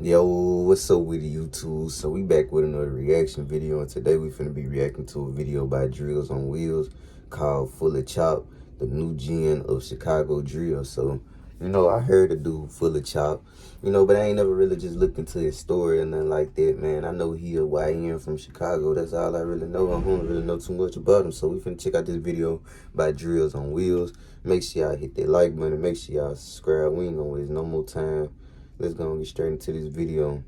Yo, what's up with YouTube? So we back with another reaction video, and today we finna be reacting to a video by Drills on Wheels called FullyChop, the new gen of Chicago drill. So, I heard the dude FullyChop, but I ain't never really just looked into his story or nothing like that, man. I know he a YN from Chicago. That's all I really know. I don't really know too much about him. So we finna check out this video by Drills on Wheels. Make sure y'all hit that like button. Make sure y'all subscribe. We ain't gonna waste no more time. Let's go and get straight into this video.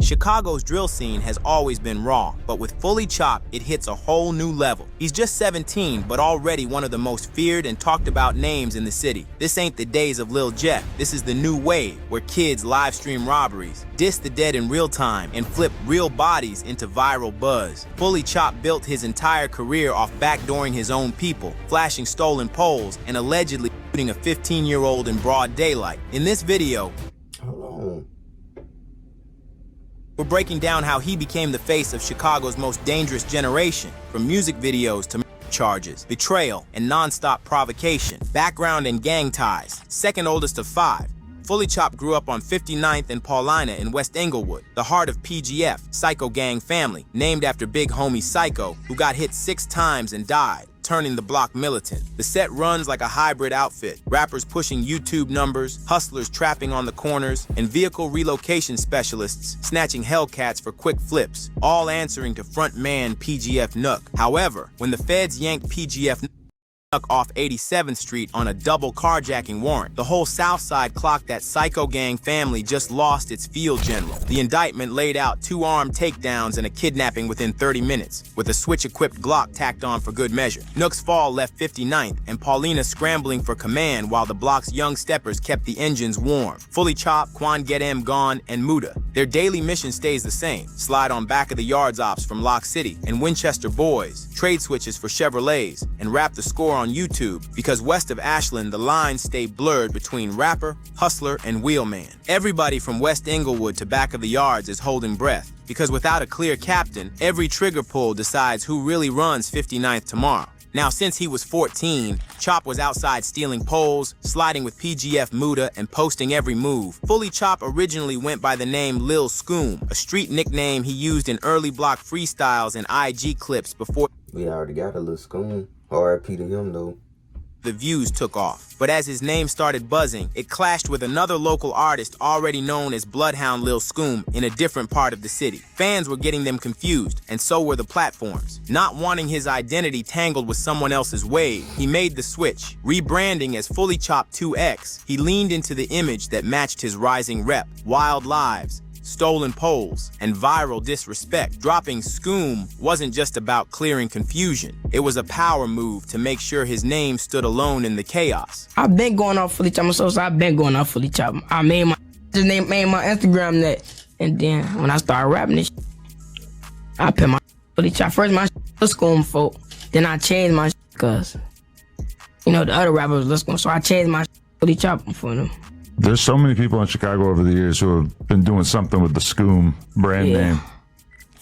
Chicago's drill scene has always been raw, but with FullyChop, it hits a whole new level. He's just 17, but already one of the most feared and talked about names in the city. This ain't the days of Lil Jeff. This is the new wave, where kids live stream robberies, diss the dead in real time, and flip real bodies into viral buzz. FullyChop built his entire career off backdooring his own people, flashing stolen poles, and allegedly shooting a 15-year-old in broad daylight. In this video, we're breaking down how he became the face of Chicago's most dangerous generation, from music videos to charges, betrayal, and non-stop provocation, background and gang ties, second oldest of 5. FullyChop grew up on 59th and Paulina in West Englewood, the heart of PGF, Psycho Gang family, named after big homie Psycho, who got hit 6 times and died, turning the block militant. The set runs like a hybrid outfit, rappers pushing YouTube numbers, hustlers trapping on the corners, and vehicle relocation specialists snatching Hellcats for quick flips, all answering to frontman PGF Nook. However, when the feds yanked PGF Nook off 87th Street on a double carjacking warrant, the whole South Side clocked that Psycho Gang family just lost its field general. The indictment laid out 2 armed takedowns and a kidnapping within 30 minutes, with a switch-equipped Glock tacked on for good measure. Nook's fall left 59th, and Paulina scrambling for command while the block's young steppers kept the engines warm. FullyChop, Quan Get M Gone, and Muda. Their daily mission stays the same: slide on back of the yards ops from Lock City and Winchester Boys, trade switches for Chevrolets, and rap the score on YouTube, because west of Ashland the lines stay blurred between rapper, hustler, and wheelman. Everybody from West Englewood to back of the yards is holding breath, because without a clear captain, every trigger pull decides who really runs 59th tomorrow. Now, since he was 14, Chop was outside stealing poles, sliding with PGF Muda, and posting every move. FullyChop originally went by the name Lil Scoom, a street nickname he used in early block freestyles and IG clips before We already got a Lil Scoom. RIP to him though. The views took off. But as his name started buzzing, it clashed with another local artist already known as Bloodhound Lil Scoom in a different part of the city. Fans were getting them confused, and so were the platforms. Not wanting his identity tangled with someone else's wave, he made the switch. Rebranding as FullyChop 2X, he leaned into the image that matched his rising rep: wild lives, stolen poles, and viral disrespect. Dropping Scoom wasn't just about clearing confusion. It was a power move to make sure his name stood alone in the chaos. I've been going off FullyChop, so I've been going off FullyChop. I made my Instagram that, and then when I started rapping this, I put my FullyChop. First my was Scoom folk, then I changed my cause the other rappers was Scoom, so I changed my FullyChop for them. There's so many people in Chicago over the years who have been doing something with the Scoom brand name.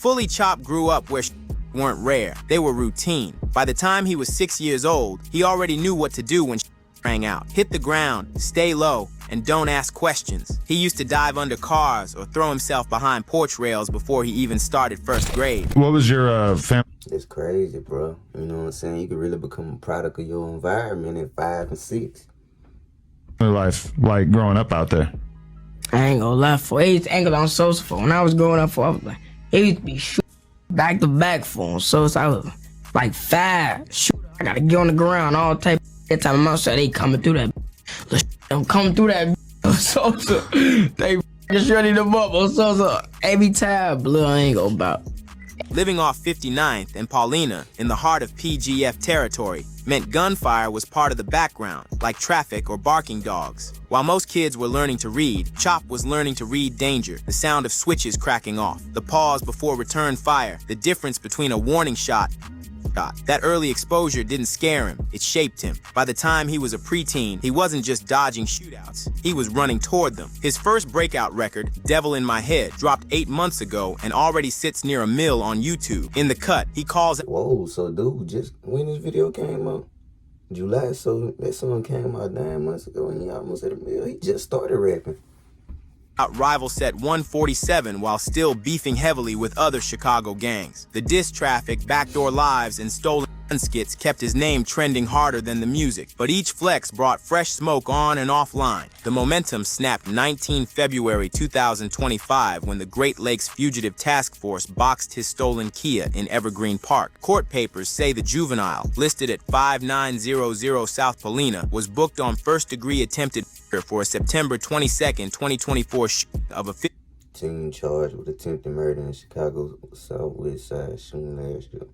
FullyChop grew up where weren't rare, they were routine. By the time he was 6 years old, he already knew what to do when rang out. Hit the ground, stay low, and don't ask questions. He used to dive under cars or throw himself behind porch rails before he even started first grade. What was your family? It's crazy, bro. You know what I'm saying? You can really become a product of your environment at 5 and 6. Life like growing up out there? I ain't gonna lie, for it used to angle on Sosa for when I was growing up, I was like, it used to be shoot back to back for him. So I was like 5 shoot. I gotta get on the ground all type of that time. I'm outside, they coming through that. I'm coming through that Sosa. They just ready to bubble Sosa every time. Blood I ain't gonna bout. Living off 59th and Paulina in the heart of PGF territory meant gunfire was part of the background, like traffic or barking dogs. While most kids were learning to read, Chop was learning to read danger, the sound of switches cracking off, the pause before return fire, the difference between a warning shot. That early exposure didn't scare him, it shaped him. By the time he was a preteen, he wasn't just dodging shootouts, he was running toward them. His first breakout record, Devil in My Head, dropped 8 months ago and already sits near 1 mil on YouTube. In the cut, he calls it— Whoa, so dude, just when this video came out, July, so that song came out 9 months ago and he almost at 1 mil. He just started rapping. out rival set 147 while still beefing heavily with other Chicago gangs. The diss traffic, backdoor lives, and stolen skits kept his name trending harder than the music, but each flex brought fresh smoke on and offline. The momentum snapped 19 February 2025 when the Great Lakes Fugitive Task Force boxed his stolen Kia in Evergreen Park. Court papers say the juvenile, listed at 5900 South Paulina, was booked on first-degree attempted murder for a September 22, 2024 of a 15 charged with attempted murder in Chicago Southwest Side shooting last year.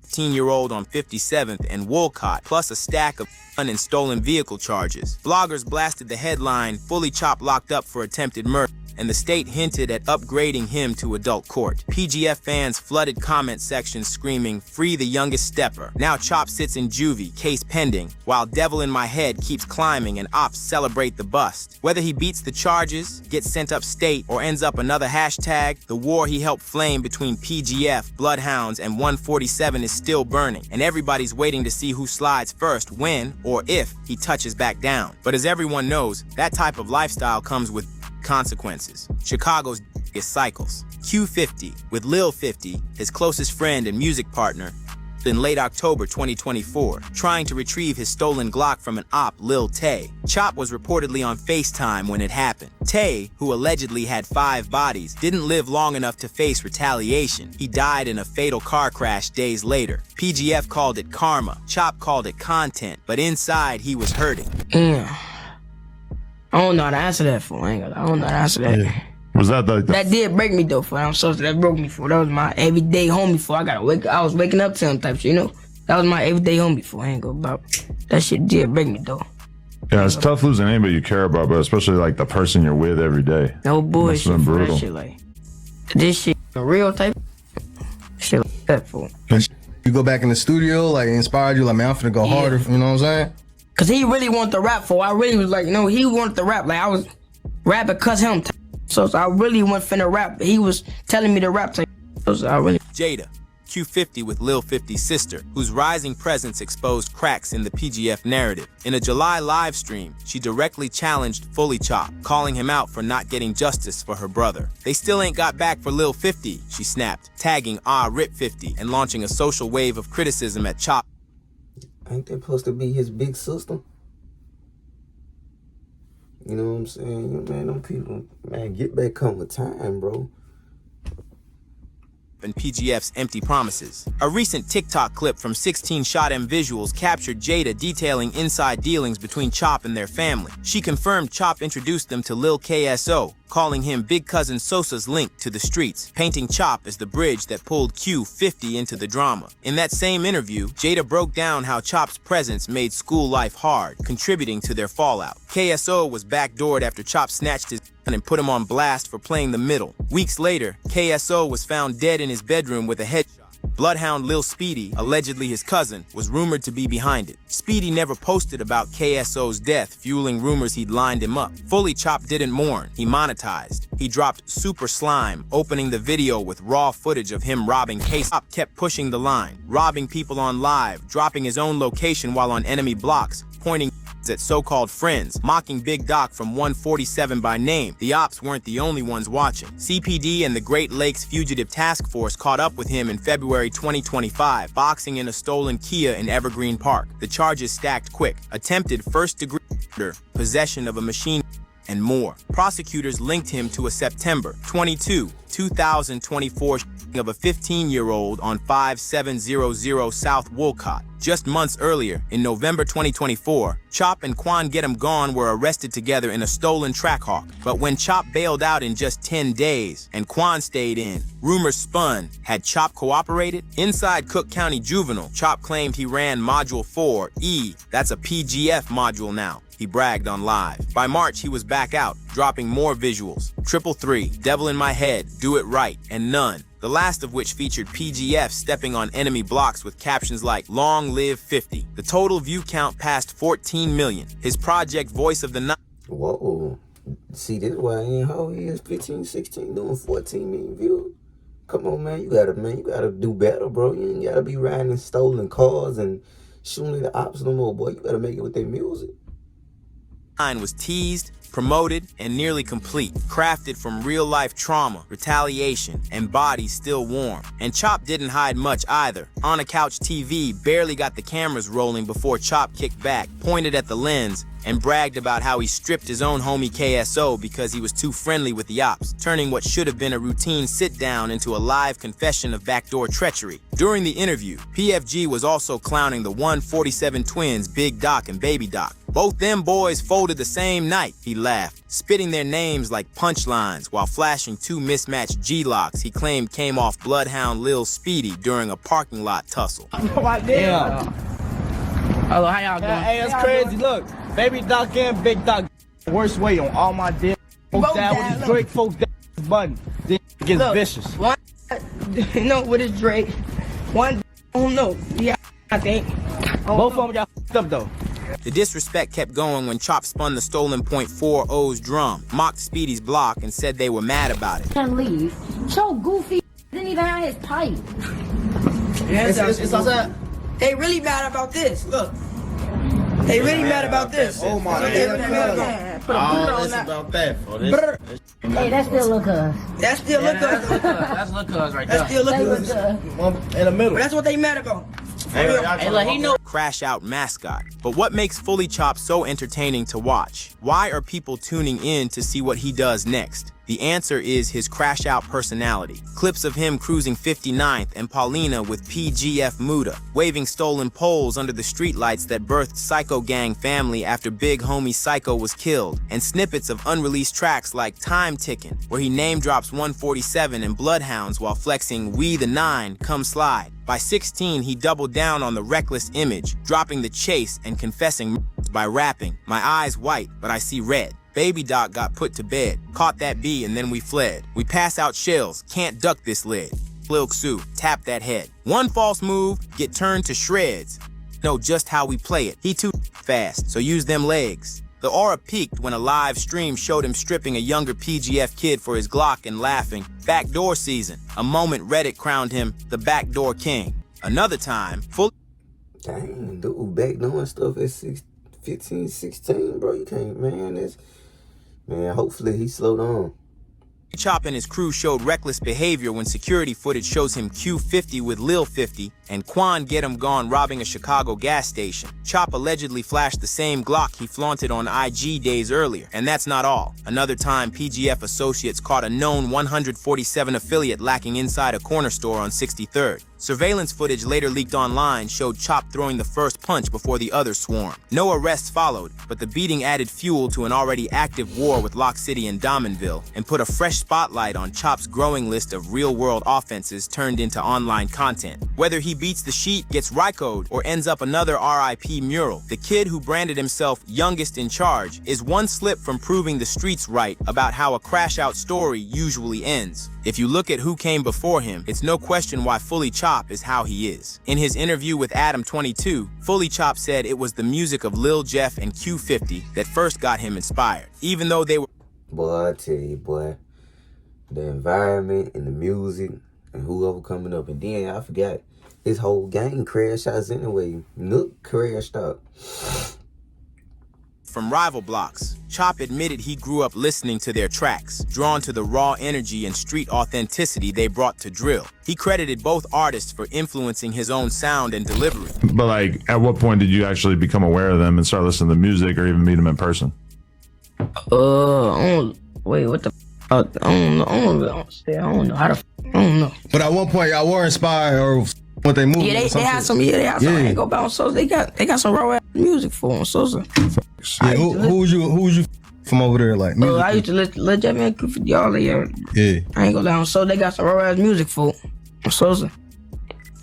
15-year-old on 57th and Wolcott, plus a stack of gun and stolen vehicle charges. Bloggers blasted the headline, "FullyChop locked up for attempted murder," and the state hinted at upgrading him to adult court. PGF fans flooded comment sections screaming, "Free the youngest stepper." Now Chop sits in juvie, case pending, while Devil in My Head keeps climbing and ops celebrate the bust. Whether he beats the charges, gets sent upstate, or ends up another hashtag, the war he helped flame between PGF, Bloodhounds, and 147 is still burning, and everybody's waiting to see who slides first when, or if, he touches back down. But as everyone knows, that type of lifestyle comes with consequences. Chicago's is cycles. Q50, with Lil 50, his closest friend and music partner, in late October 2024, trying to retrieve his stolen Glock from an op, Lil Tay. Chop was reportedly on FaceTime when it happened. Tay, who allegedly had 5 bodies, didn't live long enough to face retaliation. He died in a fatal car crash days later. PGF called it karma, Chop called it content, but inside he was hurting. Yeah. I don't know how to answer that for. I don't know how to answer that. Yeah. Was that like the That did break me though, for I'm so that broke me for. That was my everyday homie for. I was waking up to him type shit, you know. That was my everyday homie for. I ain't go about. That shit did break me though. Yeah, it's tough losing anybody you care about, but especially like the person you're with every day. No bullshit been for brutal. that shit like. This shit a real type shit like that for. You go back in the studio, like inspired you, like, man, I'm finna go harder, you know what I'm saying? Cause he really wanted to rap for. I really was like, no, he wanted to rap. Like I was rapping cause him. So I really went finna rap. He was telling me to rap. So I really. Jada, Q50 with Lil 50's sister, whose rising presence exposed cracks in the PGF narrative. In a July live stream, she directly challenged FullyChop, calling him out for not getting justice for her brother. "They still ain't got back for Lil 50, she snapped, tagging Rip 50 and launching a social wave of criticism at Chop. Ain't that supposed to be his big sister? You know what I'm saying? Man, them people, man, get back on the time, bro. And PGF's empty promises. A recent TikTok clip from 16 Shot M Visuals captured Jada detailing inside dealings between Chop and their family. She confirmed Chop introduced them to Lil KSO, calling him Big Cousin Sosa's link to the streets, painting Chop as the bridge that pulled Q50 into the drama. In that same interview, Jada broke down how Chop's presence made school life hard, contributing to their fallout. KSO was backdoored after Chop snatched his and put him on blast for playing the middle. Weeks later, KSO was found dead in his bedroom with a headshot. Bloodhound Lil Speedy, allegedly his cousin, was rumored to be behind it. Speedy never posted about KSO's death, fueling rumors he'd lined him up. FullyChop didn't mourn, he monetized. He dropped Super Slime, opening the video with raw footage of him robbing Case. Chop kept pushing the line, robbing people on live, dropping his own location while on enemy blocks, pointing at so-called friends, mocking Big Doc from 147 by name. The ops weren't the only ones watching. CPD and the Great Lakes Fugitive Task Force caught up with him in February 2025, boxing in a stolen Kia in Evergreen Park. The charges stacked quick: attempted first-degree murder, possession of a machine, and more. Prosecutors linked him to a September 22, 2024 of a 15-year-old on 5700 South Wolcott. Just months earlier, in November 2024, Chop and Quan Get 'Em Gone were arrested together in a stolen Trackhawk. But when Chop bailed out in just 10 days and Quan stayed in, rumors spun. Had Chop cooperated? Inside Cook County Juvenile, Chop claimed he ran Module 4E. That's a PGF module now. He bragged on live. By March, he was back out, dropping more visuals. 333, Devil in My Head, Do It Right, and None. The last of which featured PGF stepping on enemy blocks with captions like, Long Live 50. The total view count passed 14 million. His project Voice of the Night. Whoa. See, this why ain't how he is 15, 16 doing 14 million views. Come on, man, you gotta do better, bro. You ain't gotta be riding in stolen cars and shooting the ops no more, boy. You gotta make it with their music. was teased, promoted, and nearly complete, crafted from real-life trauma, retaliation, and bodies still warm. And Chop didn't hide much either. On a couch TV, barely got the cameras rolling before Chop kicked back, pointed at the lens, and bragged about how he stripped his own homie KSO because he was too friendly with the ops, turning what should have been a routine sit-down into a live confession of backdoor treachery. During the interview, PFG was also clowning the 147 twins, Big Doc and Baby Doc. Both them boys folded the same night, he laughed, spitting their names like punchlines while flashing two mismatched G-locks he claimed came off Bloodhound Lil Speedy during a parking lot tussle. Yeah. Hello, how y'all doing? Hey, that's crazy. Look, Baby Doc and Big Doc, worst way on all my dick. Folk down with his Drake, folk down with his button. This gets vicious. One, you know, with his Drake. One, I don't know. Yeah, I think. Both of them got f***ed up though. The disrespect kept going when Chop spun the stolen .40's drum, mocked Speedy's block, and said they were mad about it. Can't leave. Show Goofy didn't even have his pipe. Yeah, It's outside. they really mad about this. Look. They really mad about this. Oh my God. it's about that. Hey, that still look us. That still look good. That's look us right That still look That look good. us. One in the middle. But that's what they mad about. Hey, look, he know. Crash Out mascot. But what makes FullyChop so entertaining to watch? Why are people tuning in to see what he does next? The answer is his Crash Out personality. Clips of him cruising 59th and Paulina with PGF Muda, waving stolen poles under the streetlights that birthed Psycho Gang family after big homie Psycho was killed, and snippets of unreleased tracks like Time Tickin', where he name drops 147 and Bloodhounds while flexing We the Nine, Come Slide. By 16, he doubled down on the reckless image, dropping the chase and confessing by rapping, My eyes white, but I see red. Baby Doc got put to bed, caught that bee, and then we fled. We pass out shells, can't duck this lid. Lil Xu, tap that head. One false move, get turned to shreds. Know just how we play it. He too fast, so use them legs. The aura peaked when a live stream showed him stripping a younger PGF kid for his Glock and laughing. Backdoor season, a moment Reddit crowned him the Backdoor King. Another time, Dang, dude, backdoing stuff at 15, 16, bro. You can't, man. Man, hopefully he slowed on. Chop and his crew showed reckless behavior when security footage shows him Q50 with Lil 50 and Quan Get 'em Gone robbing a Chicago gas station. Chop allegedly flashed the same Glock he flaunted on IG days earlier. And that's not all. Another time, PGF associates caught a known 147 affiliate lacking inside a corner store on 63rd. Surveillance footage later leaked online showed Chop throwing the first punch before the others swarmed. No arrests followed, but the beating added fuel to an already active war with Lock City and Damonville and put a fresh spotlight on Chop's growing list of real-world offenses turned into online content. Whether he beats the sheet, gets Ryco'd, or ends up another RIP mural, the kid who branded himself youngest in charge is one slip from proving the streets right about how a crash out story usually ends. If you look at who came before him, it's no question why FullyChop is how he is. In his interview with Adam22, FullyChop said it was the music of Lil Jeff and Q50 that first got him inspired, even though they were... Boy, I tell you, boy, the environment and the music and whoever coming up. And then I forgot, his whole gang crashed out anyway. Nook crashed out. From rival blocks, Chop admitted he grew up listening to their tracks, drawn to the raw energy and street authenticity they brought to drill. He credited both artists for influencing his own sound and delivery. But like, at what point did you actually become aware of them and start listening to music or even meet them in person? Wait, what the? I don't know how to. I don't know. But at one point, y'all were inspired or what they moved. Yeah, they had some. Yeah, they had some. I ain't go bounce. So they got some raw ass music for them. So. Yeah, who was you from over there? Like, music? I used to let Jeff and Goofy all the yeah. I ain't go down. So they got some raw ass music for them. So.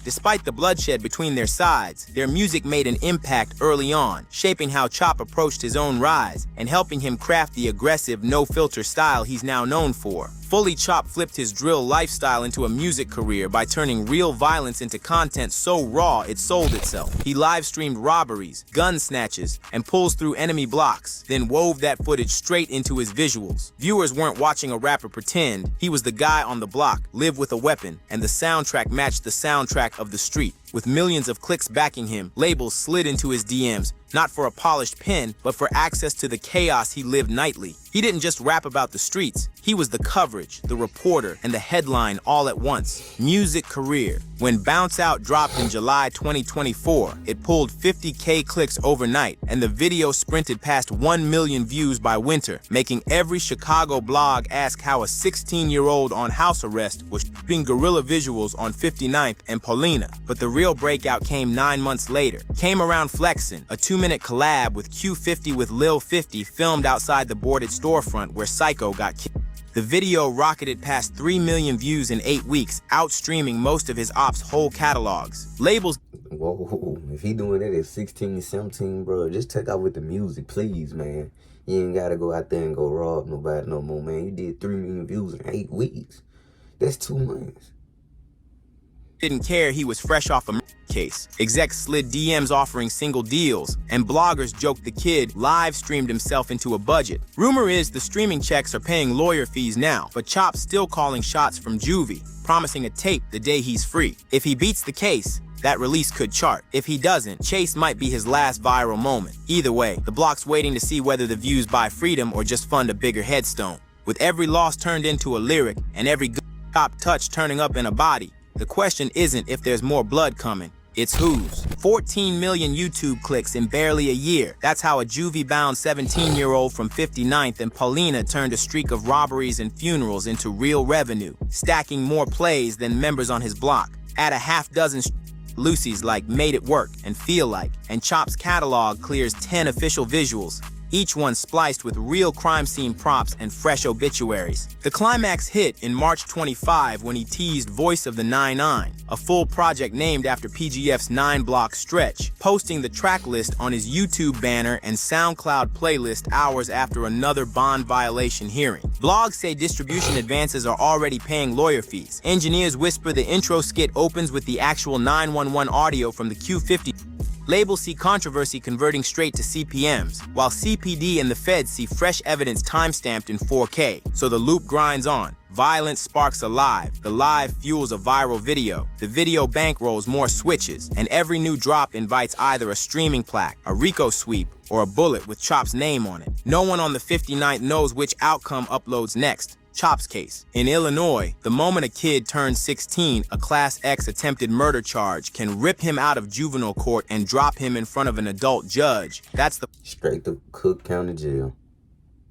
Despite the bloodshed between their sides, their music made an impact early on, shaping how Chop approached his own rise and helping him craft the aggressive, no-filter style he's now known for. FullyChop flipped his drill lifestyle into a music career by turning real violence into content so raw it sold itself. He live-streamed robberies, gun snatches, and pulls through enemy blocks, then wove that footage straight into his visuals. Viewers weren't watching a rapper pretend. He was the guy on the block, lived with a weapon, and the soundtrack matched the soundtrack of the street. With millions of clicks backing him, labels slid into his DMs, not for a polished pen, but for access to the chaos he lived nightly. He didn't just rap about the streets, he was the coverage, the reporter, and the headline all at once. Music career. When Bounce Out dropped in July 2024, it pulled 50K clicks overnight, and the video sprinted past 1 million views by winter, making every Chicago blog ask how a 16-year-old on house arrest was shooting guerrilla visuals on 59th and Paulina. But the real breakout came 9 months later. Came around Flexin', a 2-minute collab with Q50 with Lil 50 filmed outside the boarded storefront where Psycho got killed. The video rocketed past 3 million views in 8 weeks, outstreaming most of his ops' whole catalogs. Labels. Whoa, if he doing it at 16, 17, bro, just check out with the music, please, man. You ain't gotta go out there and go rob nobody no more, man. You did 3 million views in 8 weeks. That's 2 months. Didn't care he was fresh off a case. Execs slid DMs offering single deals, and bloggers joked the kid live streamed himself into a budget. Rumor is the streaming checks are paying lawyer fees now, but Chop's still calling shots from Juvie, promising a tape the day he's free. If he beats the case, that release could chart. If he doesn't, Chase might be his last viral moment. Either way, the block's waiting to see whether the views buy freedom or just fund a bigger headstone. With every loss turned into a lyric, and every good top touch turning up in a body, the question isn't if there's more blood coming, it's whose. 14 million YouTube clicks in barely a year. That's how a juvie-bound 17-year-old from 59th and Paulina turned a streak of robberies and funerals into real revenue, stacking more plays than members on his block. Add a half dozen Lucy's like Made It Work and Feel Like, and Chop's catalog clears 10 official visuals, each one spliced with real crime scene props and fresh obituaries. The climax hit in March 25 when he teased Voice of the 9-9, a full project named after PGF's 9-block stretch, posting the track list on his YouTube banner and SoundCloud playlist hours after another bond violation hearing. Blogs say distribution advances are already paying lawyer fees. Engineers whisper the intro skit opens with the actual 911 audio from the Q50. Labels see controversy converting straight to CPMs, while CPD and the feds see fresh evidence timestamped in 4K. So the loop grinds on. Violence sparks a live. The live fuels a viral video. The video bankrolls more switches, and every new drop invites either a streaming plaque, a Rico sweep, or a bullet with Chop's name on it. No one on the 59th knows which outcome uploads next. Chop's case. In Illinois, the moment a kid turns 16, a Class X attempted murder charge can rip him out of juvenile court and drop him in front of an adult judge. That's the Straight to Cook County Jail.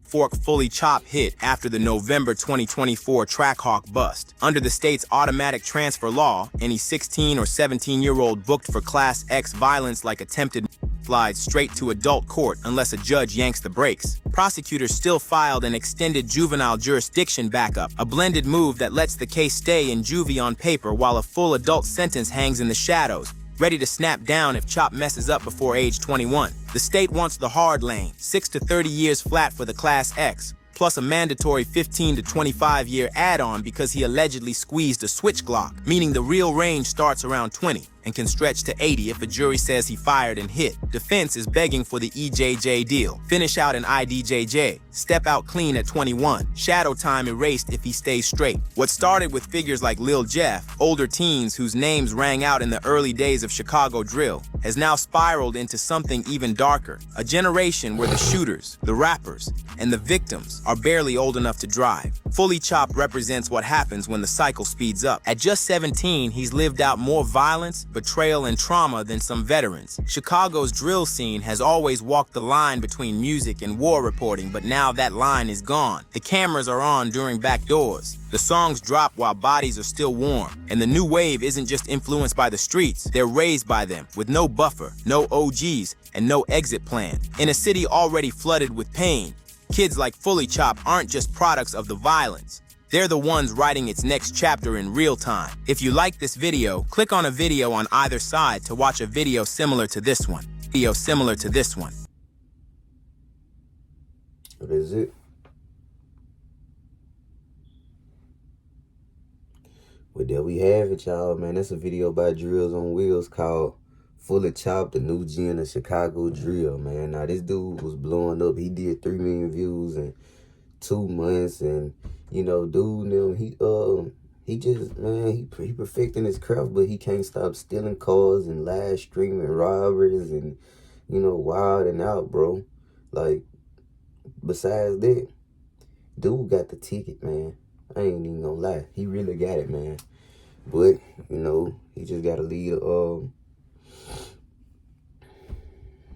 Fork FullyChop hit after the November 2024 Trackhawk bust. Under the state's automatic transfer law, any 16 or 17-year-old booked for Class X violence like attempted slides straight to adult court unless a judge yanks the brakes. Prosecutors still filed an extended juvenile jurisdiction backup, a blended move that lets the case stay in juvie on paper while a full adult sentence hangs in the shadows, ready to snap down if Chop messes up before age 21. The state wants the hard lane, 6 to 30 years flat for the Class X, plus a mandatory 15 to 25 year add-on because he allegedly squeezed a switch Glock, meaning the real range starts around 20 and can stretch to 80 if a jury says he fired and hit. Defense is begging for the EJJ deal. Finish out an IDJJ. Step out clean at 21. Shadow time erased if he stays straight. What started with figures like Lil Jeff, older teens whose names rang out in the early days of Chicago drill, has now spiraled into something even darker. A generation where the shooters, the rappers, and the victims are barely old enough to drive. FullyChop represents what happens when the cycle speeds up. At just 17, he's lived out more violence, betrayal, and trauma than some veterans. Chicago's drill scene has always walked the line between music and war reporting, but now that line is gone. The cameras are on during backdoors. The songs drop while bodies are still warm. And the new wave isn't just influenced by the streets, they're raised by them, with no buffer, no OGs, and no exit plan. In a city already flooded with pain, kids like FullyChop aren't just products of the violence. They're the ones writing its next chapter in real time. If you like this video, click on a video on either side to watch a video similar to this one. What is it? Well, there we have it, y'all, man. That's a video by Drills on Wheels called FullyChop, the new gen of Chicago drill, man. Now, this dude was blowing up. He did 3 million views in 2 months, and you know, dude, he just, man, he perfecting his craft, but he can't stop stealing cars and live streaming robberies and, you know, wilding out, bro. Like, besides that, dude got the ticket, man. I ain't even gonna lie. He really got it, man. But, you know, he just gotta lead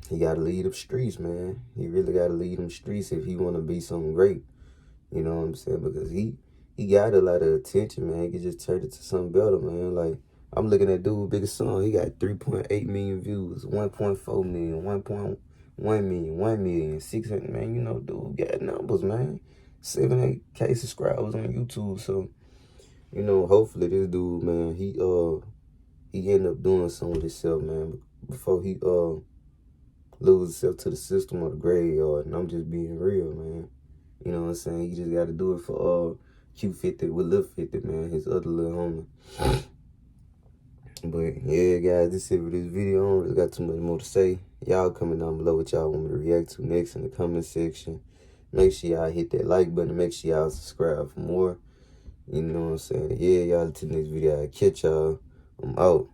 he gotta lead the streets, man. He really gotta lead them streets if he wanna be something great. You know what I'm saying? Because he got a lot of attention, man. He could just turn it to something better, man. Like, I'm looking at dude's biggest song. He got 3.8 million views, 1.4 million, 1.1 million, 1 million, 600, man. You know, dude got numbers, man. 7, 8K subscribers on YouTube. So, you know, hopefully this dude, man, he end up doing something with himself, man, before he lose himself to the system or the graveyard. And I'm just being real, man. You know what I'm saying? He just got to do it for Q50 with Lil 50, man, his other little homie. But yeah, guys, this is it for this video. I don't really got too much more to say. Y'all comment down below what y'all want me to react to next in the comment section. Make sure y'all hit that like button. Make sure y'all subscribe for more. You know what I'm saying? Yeah, y'all, till the next video. I'll catch y'all. I'm out.